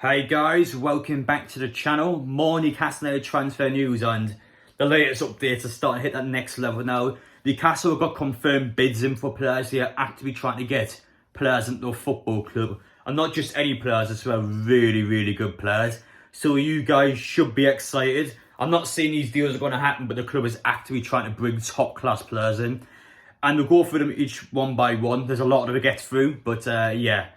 Hey guys, welcome back to the channel. More Newcastle transfer news and the latest updates are starting to hit that next level now. Newcastle have got confirmed bids in for players. They are actively trying to get players into the football club. And not just any players as well, really good players. So you guys should be excited. I'm not saying these deals are going to happen, but the club is actively trying to bring top class players in. And we'll go through them each one by one. There's a lot to get through, but yeah.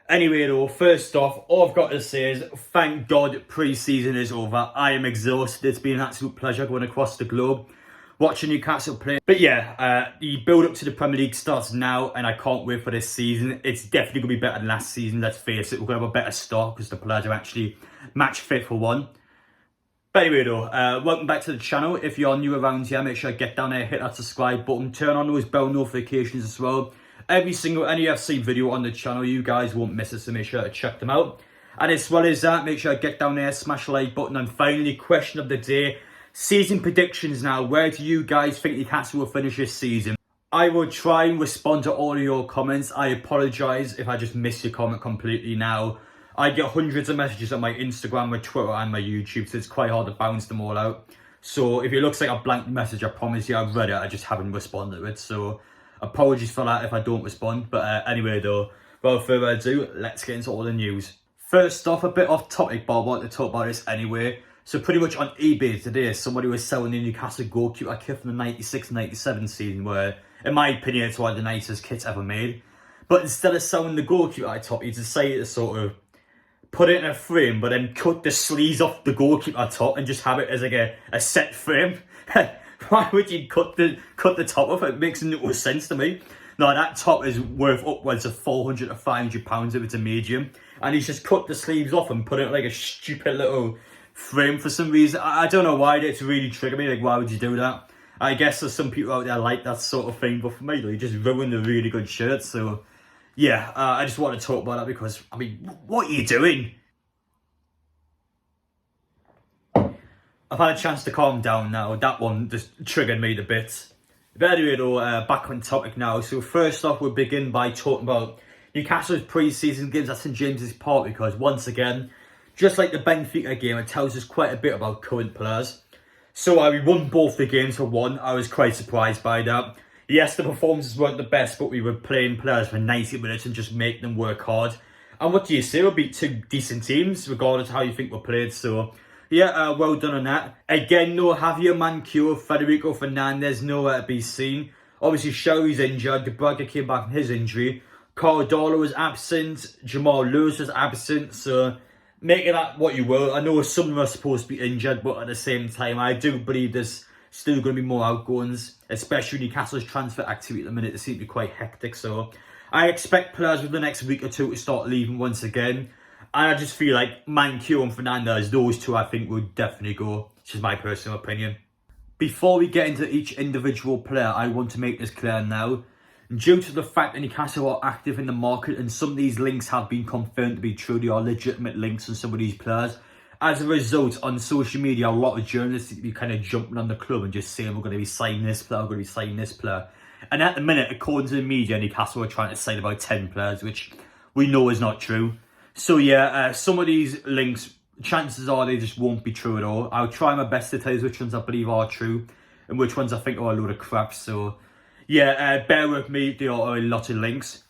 Anyway though, first off, all I've got to say is thank God pre-season is over. I am exhausted. It's been an absolute pleasure going across the globe, watching Newcastle play. But yeah, the build up to the Premier League starts now and I can't wait for this season. It's definitely going to be better than last season, let's face it. We're going to have a better start because the players are actually match fit for one. But anyway though, welcome back to the channel. If you're new around here, make sure you get down there, hit that subscribe button, turn on those bell notifications as well. Every single NUFC video on the channel, you guys won't miss it, so make sure to check them out. And as well as that, make sure to get down there, smash the like button. And finally, question of the day, season predictions now. Where do you guys think Newcastle will finish this season? I will try and respond to all of your comments. I apologise if I just missed your comment completely now. I get hundreds of messages on my Instagram, my Twitter and my YouTube, so it's quite hard to bounce them all out. So if it looks like a blank message, I promise you I've read it, I just haven't responded to it. So apologies for that if I don't respond. But anyway though, without further ado, let's get into all the news. First off, a bit off topic, but I want to talk about this anyway. So pretty much on eBay today, somebody was selling the Newcastle goalkeeper kit from the 96-97 season, where, in my opinion, it's one of the nicest kits ever made. But instead of selling the goalkeeper top, he decided to sort of put it in a frame, but then cut the sleeves off the goalkeeper top and just have it as like a set frame. Why would you cut the top off? It makes no sense to me. No, that top is worth upwards of £400 to £500 if it's a medium. And he's just cut the sleeves off and put it in like a stupid little frame for some reason. I don't know why. It's really triggered me. Like, why would you do that? I guess there's some people out there like that sort of thing. But for me, you just ruined a really good shirt. So, yeah, I just want to talk about that because, I mean, what are you doing? I've had a chance to calm down now. That one just triggered me a bit. But anyway though, back on topic now. So first off, we'll begin by talking about Newcastle's pre-season games at St James's Park, because once again, just like the Benfica game, it tells us quite a bit about current players. So we won both the games for one. I was quite surprised by that. Yes, the performances weren't the best, but we were playing players for 90 minutes and just making them work hard. And what do you say? We'll beat two decent teams, regardless of how you think we played. So yeah, well done on that. Again, no Javier Mancur, Federico Fernandez, nowhere to be seen. Obviously, Sherry's injured. De Bruyne came back from his injury. Cardolo was absent. Jamal Lewis was absent. So, make of that what you will. I know some of them are supposed to be injured, but at the same time, I do believe there's still going to be more outgoings, especially Newcastle's transfer activity at the minute. It seems to be quite hectic. So, I expect players within the next week or two to start leaving once again. And I just feel like Mancur and Fernandez, those two I think would definitely go. It's just my personal opinion. Before we get into each individual player, I want to make this clear now. Due to the fact that Newcastle are active in the market and some of these links have been confirmed to be true, they are legitimate links on some of these players. As a result, on social media, a lot of journalists seem to be kind of jumping on the club and just saying we're going to be signing this player, we're going to be signing this player. And at the minute, according to the media, Newcastle are trying to sign about 10 players, which we know is not true. So yeah, some of these links, chances are they just won't be true at all. I'll try my best to tell you which ones I believe are true and which ones I think are a load of crap. So yeah, bear with me, there are a lot of links.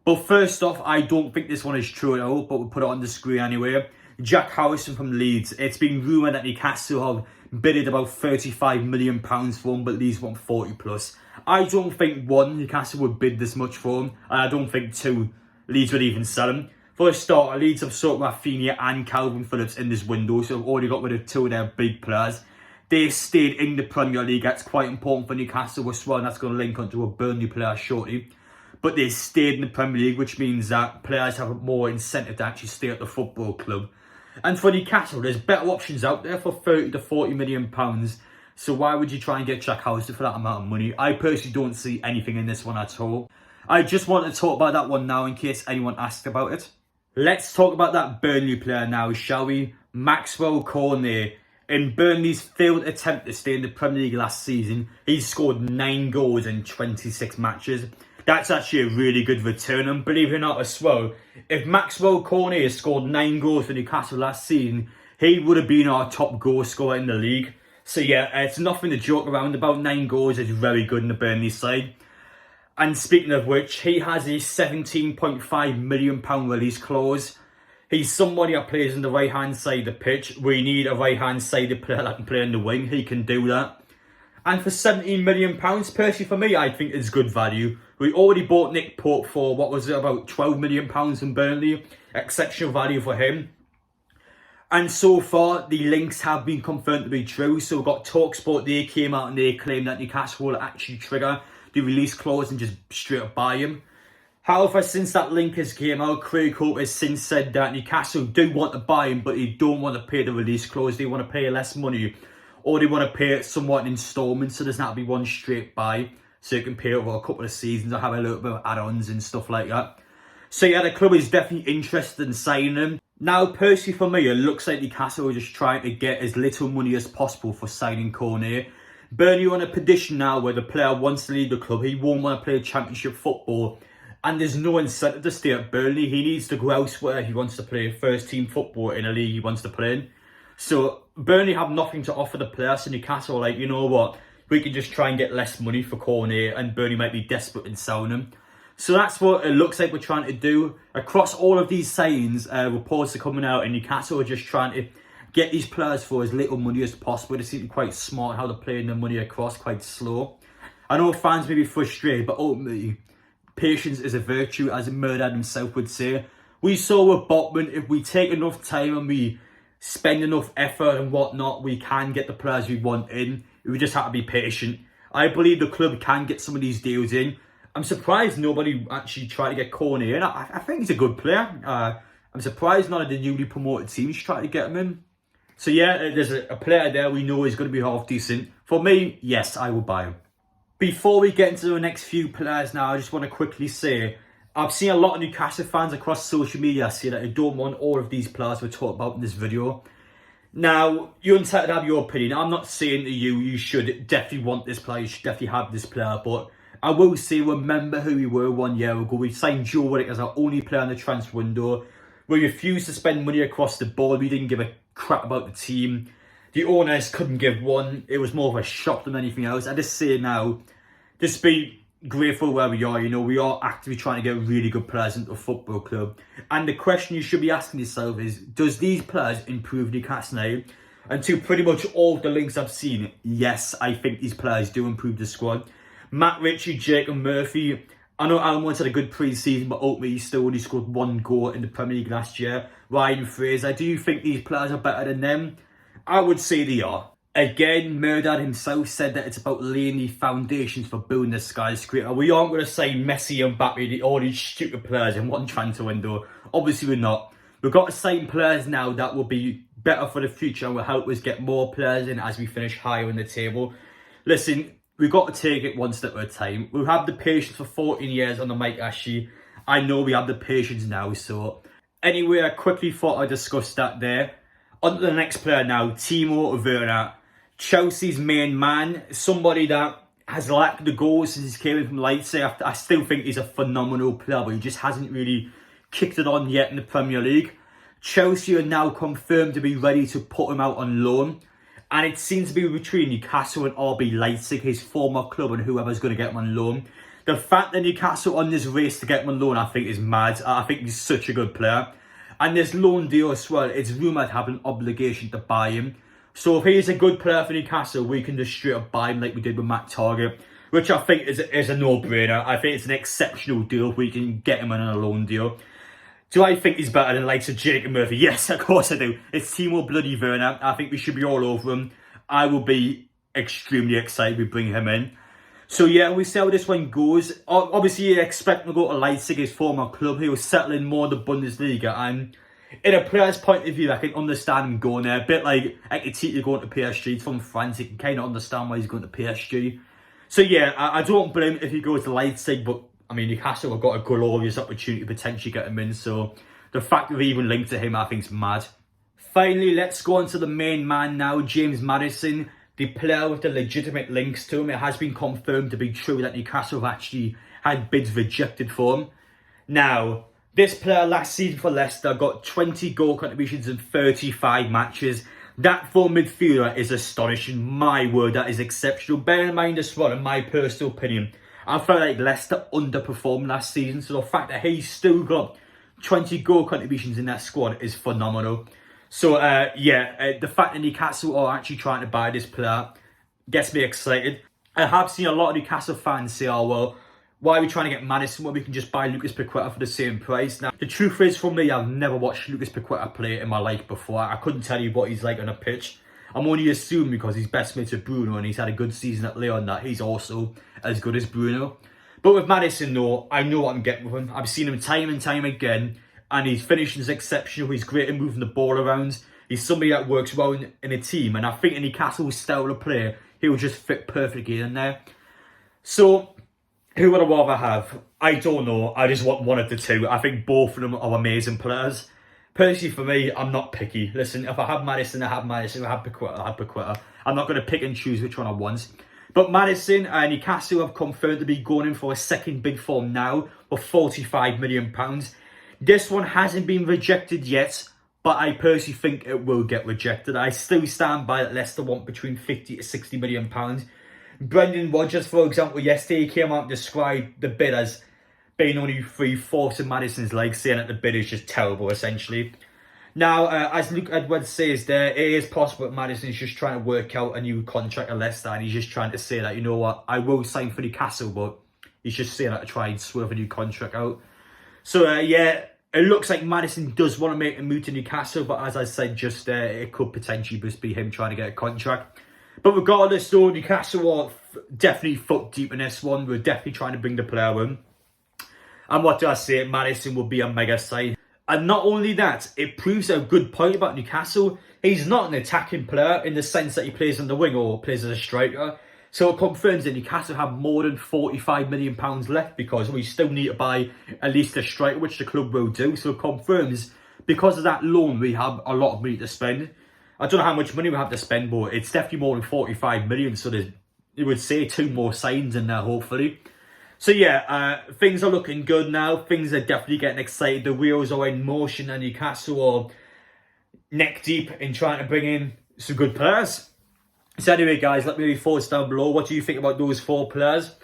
But first off, I don't think this one is true at all, but we'll put it on the screen anyway. Jack Harrison from Leeds. It's been rumoured that Newcastle have bidded about £35 million for him, but Leeds want 40 plus. I don't think one, Newcastle would bid this much for him, and I don't think two, Leeds would even sell him. For a start, Leeds have sought Rafinha and Calvin Phillips in this window, so they've already got rid of two of their big players. They stayed in the Premier League. That's quite important for Newcastle as well, and that's going to link onto a Burnley player shortly. But they stayed in the Premier League, which means that players have more incentive to actually stay at the football club. And for Newcastle, there's better options out there for £30 to £40 million. So why would you try and get Jack Harrison for that amount of money? I personally don't see anything in this one at all. I just want to talk about that one now in case anyone asked about it. Let's talk about that Burnley player now, shall we? Maxwell Cornet. In Burnley's failed attempt to stay in the Premier League last season, he scored 9 goals in 26 matches. That's actually a really good return, and believe it or not as well, if Maxwell Cornet has scored 9 goals for Newcastle last season, he would have been our top goal scorer in the league. So yeah, it's nothing to joke around about. 9 goals is very good in the Burnley side. And speaking of which, he has a £17.5 million release clause. He's somebody that plays on the right-hand side of the pitch. We need a right-hand sided player that can play on the wing. He can do that. And for £17 million, personally for me, I think it's good value. We already bought Nick Pope for, what was it, about £12 million in Burnley. Exceptional value for him. And so far, the links have been confirmed to be true. So we've got TalkSport, they came out and they claimed that Newcastle will actually trigger the release clause and just straight up buy him. However, since that link has came out, Craig Hope has since said that Newcastle do want to buy him, but they don't want to pay the release clause. They want to pay less money, or they want to pay it somewhat in installments, so there's not to be one straight buy, so you can pay over a couple of seasons or have a little bit of add-ons and stuff like that. So yeah, the club is definitely interested in signing him. Now, personally for me, it looks like Newcastle are just trying to get as little money as possible for signing Cornet. Burnley are on a position now where the player wants to leave the club. He won't want to play championship football, and there's no incentive to stay at Burnley. He needs to go elsewhere if he wants to play first team football in a league he wants to play in. So Burnley have nothing to offer the player, so Newcastle are like, you know what, we can just try and get less money for Cornet, and Burnley might be desperate in selling him. So that's what it looks like we're trying to do. Across all of these signings, reports are coming out, and Newcastle are just trying to get these players for as little money as possible. They seem quite smart how they're playing their money across, quite slow. I know fans may be frustrated, but ultimately, patience is a virtue, as Murdad himself would say. We saw with Botman, if we take enough time and we spend enough effort and whatnot, we can get the players we want in. We just have to be patient. I believe the club can get some of these deals in. I'm surprised nobody actually tried to get Cornet in. I think he's a good player. I'm surprised none of the newly promoted teams tried to get him in. So yeah, there's a player there we know is going to be half decent. For me, yes, I will buy him. Before we get into the next few players now, I just want to quickly say, I've seen a lot of Newcastle fans across social media say that they don't want all of these players we're talking about in this video. Now, you're entitled to have your opinion. I'm not saying to you, you should definitely want this player, you should definitely have this player, but I will say, remember who we were 1 year ago. We signed Joe Willock as our only player in the transfer window. We refused to spend money across the board. We didn't give a crap about the team. The owners couldn't give one. It was more of a shock than anything else. I just say now, just be grateful where we are. You know, we are actively trying to get really good players into a football club. And the question you should be asking yourself is, does these players improve Newcastle now? And to pretty much all the links I've seen, yes, I think these players do improve the squad. Matt Ritchie, Jacob Murphy. I know Alan Woods had a good pre-season, but ultimately he still only scored 1 goal in the Premier League last year. Ryan Fraser, do you think these players are better than them? I would say they are. Again, Murdad himself said that it's about laying the foundations for building the skyscraper. We aren't going to say Messi and Mbappe, all these stupid players in one transfer window. Obviously we're not. We've got to sign players now that will be better for the future and will help us get more players in as we finish higher in the table. Listen, we've got to take it one step at a time. We've had the patience for 14 years under Mike Ashley. I know we have the patience now, so anyway, I quickly thought I'd discuss that there. On to the next player now, Timo Werner. Chelsea's main man, somebody that has lacked the goals since he came in from Leipzig. I still think he's a phenomenal player, but he just hasn't really kicked it on yet in the Premier League. Chelsea are now confirmed to be ready to put him out on loan. And it seems to be between Newcastle and RB Leipzig, his former club, and whoever's going to get him on loan. The fact that Newcastle on this race to get him on loan, I think is mad. I think he's such a good player. And this loan deal as well, it's rumoured to have an obligation to buy him. So if he's a good player for Newcastle, we can just straight up buy him like we did with Matt Target, which I think is a no-brainer. I think it's an exceptional deal if we can get him on a loan deal. Do I think he's better than the likes of Jacob Murphy? Yes, of course I do. It's Timo bloody Werner. I think we should be all over him. I will be extremely excited we bring him in. So yeah, we see how this one goes. Obviously, you expect him to go to Leipzig, his former club. He was settling more in the Bundesliga. And in a player's point of view, I can understand him going there. A bit like Ekitike going to PSG. He's from France. You can kind of understand why he's going to PSG. So yeah, I don't blame him if he goes to Leipzig. But I mean, Newcastle have got a glorious opportunity to potentially get him in. So the fact that we even linked to him, I think is mad. Finally, let's go on to the main man now, James Maddison, the player with the legitimate links to him. It has been confirmed to be true that Newcastle have actually had bids rejected for him. Now, this player last season for Leicester got 20 goal contributions in 35 matches. That for midfielder is astonishing. My word, that is exceptional. Bear in mind as well, in my personal opinion, I felt like Leicester underperformed last season. So the fact that he's still got 20 goal contributions in that squad is phenomenal. So, the fact that Newcastle are actually trying to buy this player gets me excited. I have seen a lot of Newcastle fans say, oh, well, why are we trying to get Maddison when we can just buy Lucas Paqueta for the same price? Now, the truth is, for me, I've never watched Lucas Paqueta play in my life before. I couldn't tell you what he's like on a pitch. I'm only assuming because he's best mates with Bruno and he's had a good season at Lyon that he's also as good as Bruno. But with Maddison, though, I know what I'm getting with him. I've seen him time and time again, and his finishing is exceptional. He's great at moving the ball around. He's somebody that works well in a team, and I think in Newcastle's style of play, he will just fit perfectly in there. So, who would I rather have? I don't know. I just want one of the two. I think both of them are amazing players. Personally, for me, I'm not picky. Listen, if I have Maddison, I have Maddison. If I have Paqueta, I have Paqueta. I'm not going to pick and choose which one I want. But Maddison and Newcastle have confirmed to be going in for a second bid for him now of £45 million. This one hasn't been rejected yet, but I personally think it will get rejected. I still stand by that Leicester want between £50 to £60 million. Brendan Rodgers, for example, yesterday came out and described the bid as being only 3/4 of Maddison's legs, saying that the bid is just terrible, essentially. Now, as Luke Edwards says there, it is possible that Maddison's just trying to work out a new contract at Leicester, and he's just trying to say that, you know what, I will sign for Newcastle, but he's just saying that to try and swerve a new contract out. So, it looks like Maddison does want to make a move to Newcastle, but as I said just there, it could potentially just be him trying to get a contract. But regardless, though, Newcastle are definitely foot deep in this one. We're definitely trying to bring the player in. And what do I say? Maddison will be a mega sign. And not only that, it proves a good point about Newcastle. He's not an attacking player in the sense that he plays on the wing or plays as a striker. So it confirms that Newcastle have more than £45 million left because we still need to buy at least a striker, which the club will do. So it confirms because of that loan, we have a lot of money to spend. I don't know how much money we have to spend, but it's definitely more than 45 million. So it would say 2 more signs in there, hopefully. So things are looking good now. Things are definitely getting excited. The wheels are in motion and Newcastle are neck deep in trying to bring in some good players. So anyway, guys, let me know your thoughts down below. What do you think about those 4 players?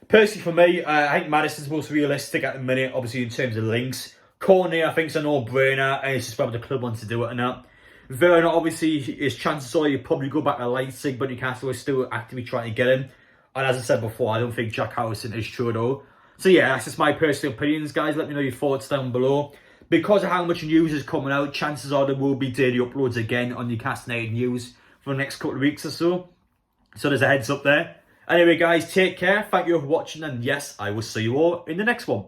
Personally, for me, I think Maddison's most realistic at the minute, obviously in terms of links. Cornet, I think, is a no-brainer, and it's just whether the club wants to do it or not. Werner, obviously, his chances are he'll probably go back to Leipzig, but Newcastle is still actively trying to get him. And as I said before, I don't think Jack Harrison is true at all. So that's just my personal opinions, guys. Let me know your thoughts down below. Because of how much news is coming out, chances are there will be daily uploads again on Newcastle United news for the next couple of weeks or so. So there's a heads up there. Anyway, guys, take care. Thank you for watching. And yes, I will see you all in the next one.